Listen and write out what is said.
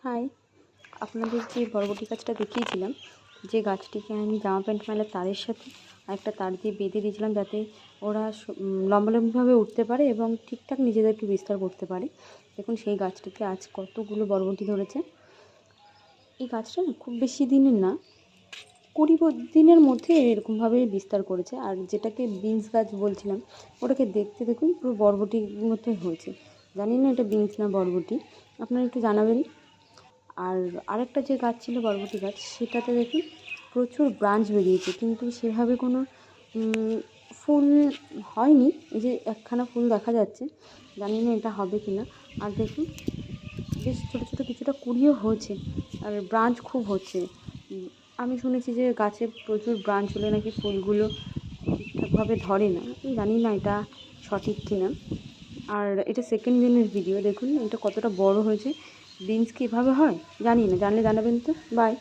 High, আপনাদের যে বরবটি গাছটা দেখিয়েছিলাম, যে গাছটিকে আমি জামা প্যান্ট মেলার তারের সাথে আরেকটা তার দিয়ে বেঁধে দিয়েছিলাম যাতে ওরা লম্বালম্বিভাবে উঠতে পারে এবং ঠিকঠাক নিজেদেরকে বিস্তার করতে পারে। দেখুন সেই গাছটিতে আজ কতগুলো বরবটি ধরেছে। এই গাছটা না খুব বেশি দিনের না, 20 দিনের মধ্যে এরকমভাবে বিস্তার করেছে। আর যেটাকে বিনস গাছ বলছিলাম, ওটাকে দেখতে দেখুন পুরো বরবটির মতোই হয়েছে। জানি না এটা বিনস না বরবটি, আপনারা একটু জানাবেন। আর আরেকটা যে গাছ ছিল বরবটি গাছ, সেটাতে দেখুন প্রচুর ব্রাঞ্চ বেরিয়েছে, কিন্তু সেভাবে কোনো ফুল হয়নি। এই যে একখানা ফুল দেখা যাচ্ছে, জানি না এটা হবে কি না। আর দেখুন বেশ ছোটো ছোটো কিছুটা কুঁড়িও হয়েছে, আর ব্রাঞ্চ খুব হচ্ছে। আমি শুনেছি যে গাছে প্রচুর ব্রাঞ্চ হলে নাকি ফুলগুলো ঠিকঠাকভাবে ধরে না, জানি না এটা সঠিক কিনা। আর এটা সেকেন্ড দিনের ভিডিও, দেখুন এটা কতটা বড় হয়েছে। বিনস কীভাবে হয় জানি না, জানলে জানাবেন তো। বাই।